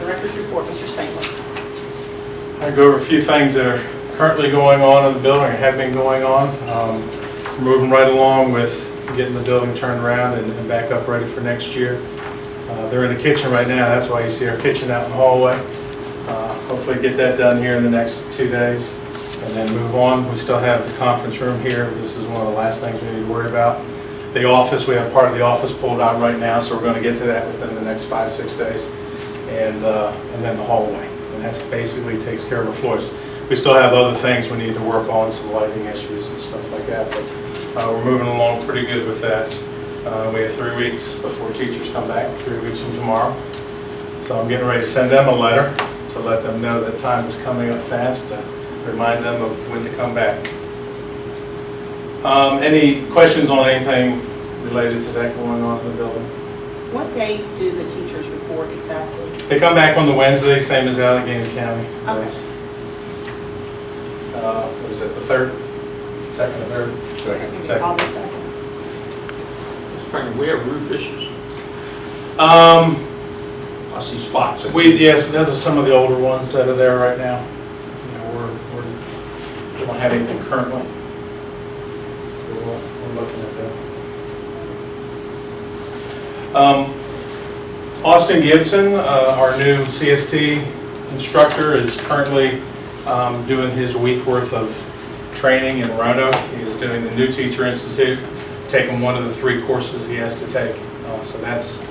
Director's report, Mr. Spangler. I go over a few things that are currently going on in the building or have been going on. We're moving right along with getting the building turned around and back up ready for next year. They're in the kitchen right now. That's why you see our kitchen out in the hallway. Hopefully get that done here in the next 2 days and then move on. We still have the conference room here. This is one of the last things we need to worry about. The office, we have part of the office pulled out right now, so we're going to get to that within the next 5-6 days. And then the hallway. And that basically takes care of the floors. We still have other things we need to work on, some lighting issues and stuff like that, but we're moving along pretty good with that. We have 3 weeks before teachers come back, 3 weeks from tomorrow. So I'm getting ready to send them a letter to let them know that time is coming up fast, to remind them of when to come back. Any questions on anything related to that going on in the building? What day do the teachers report exactly? They come back on the Wednesday, same as Alleghany County days. What is it, the 3rd? 2nd or 3rd? Second. August 2nd. We have roof issues. I see spots. Yes, those are some of the older ones that are there right now. You know, we don't have anything currently. We're looking at that. Austin Gibson, our new CST instructor, is currently doing his week worth of training in Roanoke. He is doing the New Teacher Institute, taking one of the 3 courses he has to take. So that's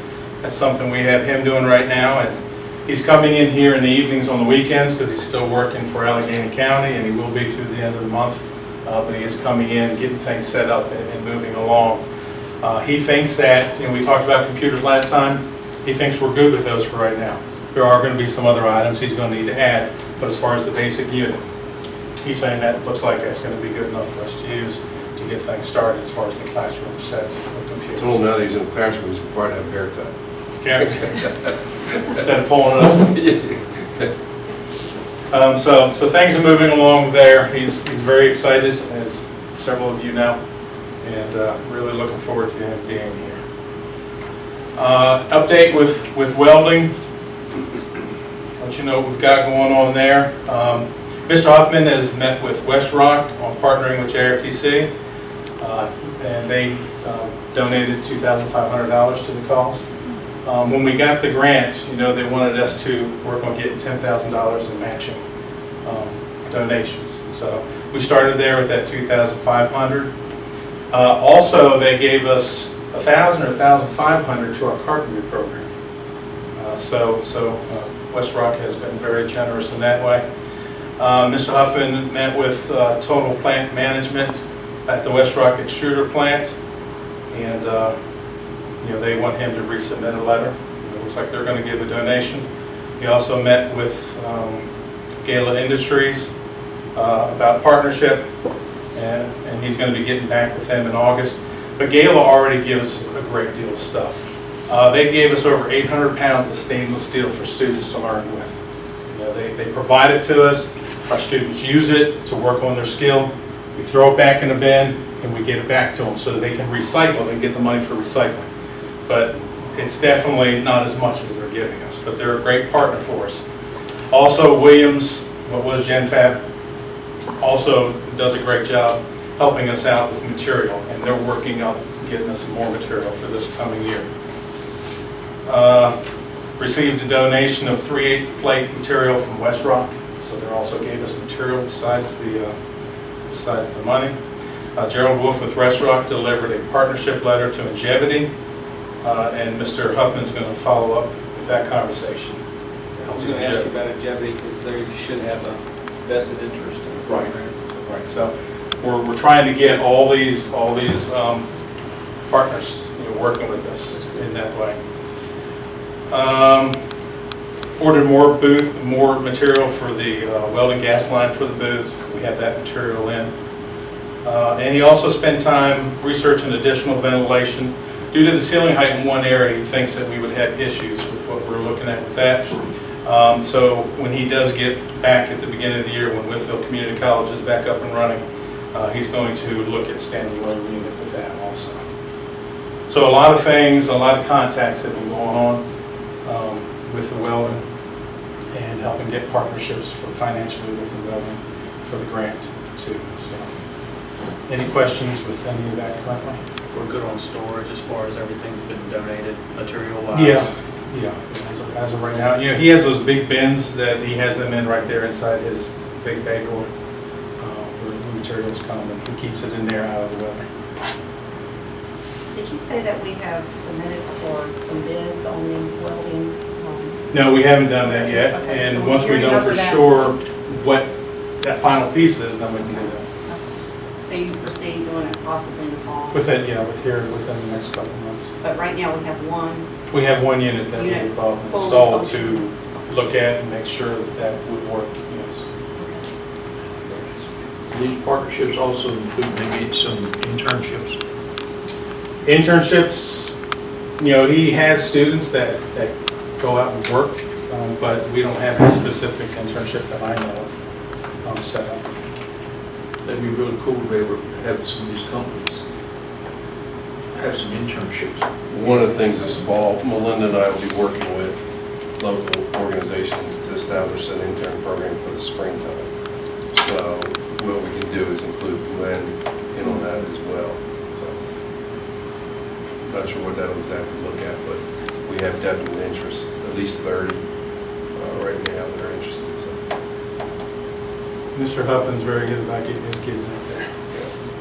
something we have him doing right now. And he's coming in here in the evenings on the weekends because he's still working for Alleghany County, and he will be through the end of the month. But he is coming in, getting things set up and moving along. He thinks that, we talked about computers last time, he thinks we're good with those for right now. There are going to be some other items he's going to need to add, but as far as the basic unit, he's saying that looks like that's going to be good enough for us to use to get things started as far as the classroom set of computers. Told him now that he's in the classroom, he's required to have a haircut. Okay. Instead of pulling it up. So things are moving along there. He's very excited, as several of you know, and really looking forward to him being here. Update with welding. Let you know what we've got going on there. Mr. Hoffman has met with West Rock on partnering with JRTC, and they donated $2,500 to the cause. When we got the grant, they wanted us to work on getting $10,000 in matching donations. So we started there with that $2,500. Also, they gave us $1,000 or $1,500 to our carpentry program. So West Rock has been very generous in that way. Mr. Huffman met with Total Plant Management at the West Rock Extruder Plant, and they want him to resubmit a letter. It looks like they're going to give a donation. He also met with Gala Industries about partnership, and he's going to be getting back with them in August. But Gala already gives a great deal of stuff. They gave us over 800 pounds of stainless steel for students to learn with. They provide it to us. Our students use it to work on their skill. We throw it back in the bin, and we give it back to them so that they can recycle it and get the money for recycling. But it's definitely not as much as they're giving us, but they're a great partner for us. Also, Williams, what was GenFab, also does a great job helping us out with material, and they're working on getting us some more material for this coming year. Received a donation of 3/8 plate material from West Rock, so they also gave us material besides the money. Gerald Wolf with West Rock delivered a partnership letter to Ingevity, and Mr. Huffman's going to follow up with that conversation. I was going to ask you about Ingevity because they should have a vested interest in the program. Right. So we're trying to get all these partners working with us in that way. Ordered more material for the welding gas line for the booths. We have that material in. And he also spent time researching additional ventilation. Due to the ceiling height in one area, he thinks that we would have issues with what we're looking at with that. So when he does get back at the beginning of the year, when Whitfield Community College is back up and running, he's going to look at standing room unit with that also. So a lot of things, a lot of contacts have been going on with the welding. and helping get partnerships for financially with the welding for the grant too. So, any questions with any of that currently? We're good on storage as far as everything's been donated material-wise. Yeah, as of right now, he has those big bins that he has them in right there inside his big bay door where the materials come, and he keeps it in there out of the weather. Did you say that we have submitted for some bids on these welding? No, we haven't done that yet, Okay, so and we're once we gearing know up for for that. sure what that final piece is, then we can do that. So you foresee doing it possibly in the fall? Within the next couple of months. But right now we have one. We have one unit that Unit we've fully installed to functional. look at and make sure that that would work, yes. These partnerships also include maybe some internships. Internships, he has students that go out and work, but we don't have a specific internship that I know of set up. That'd be really cool to be able to have some of these companies have some internships. One of the things this fall, Melinda and I will be working with local organizations to establish an intern program for the springtime. So what we can do is include Glenn in on that as well. So not sure what that'll exactly look at, but we have definite interest, at least 30 right now that are interested. So, Mr. Huffman's very good about getting his kids out there,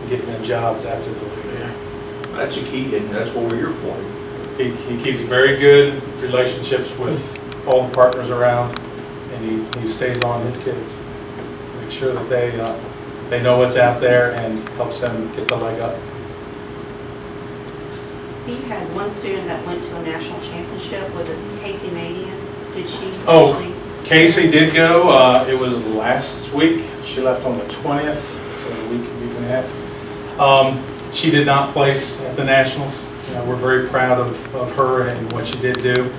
getting them jobs after they leave here. That's a key, and that's what we're here for. He keeps very good relationships with all the partners around, and he stays on his kids. Make sure that they know what's out there and helps them get the leg up. He had one student that went to a national championship. Was it Casey Madian? Did she Oh. actually? Casey did go. It was last week. She left on the 20th, so a week and a half. She did not place at the Nationals. We're very proud of her and what she did do.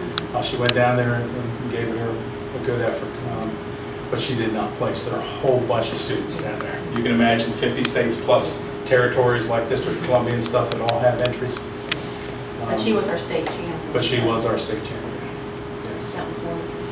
She went down there and gave it a good effort. But she did not place. There are a whole bunch of students down there. You can imagine 50 states plus territories like District of Columbia and stuff that all have entries. But she was our state champion. But she was our state champion. Yes. That was wonderful.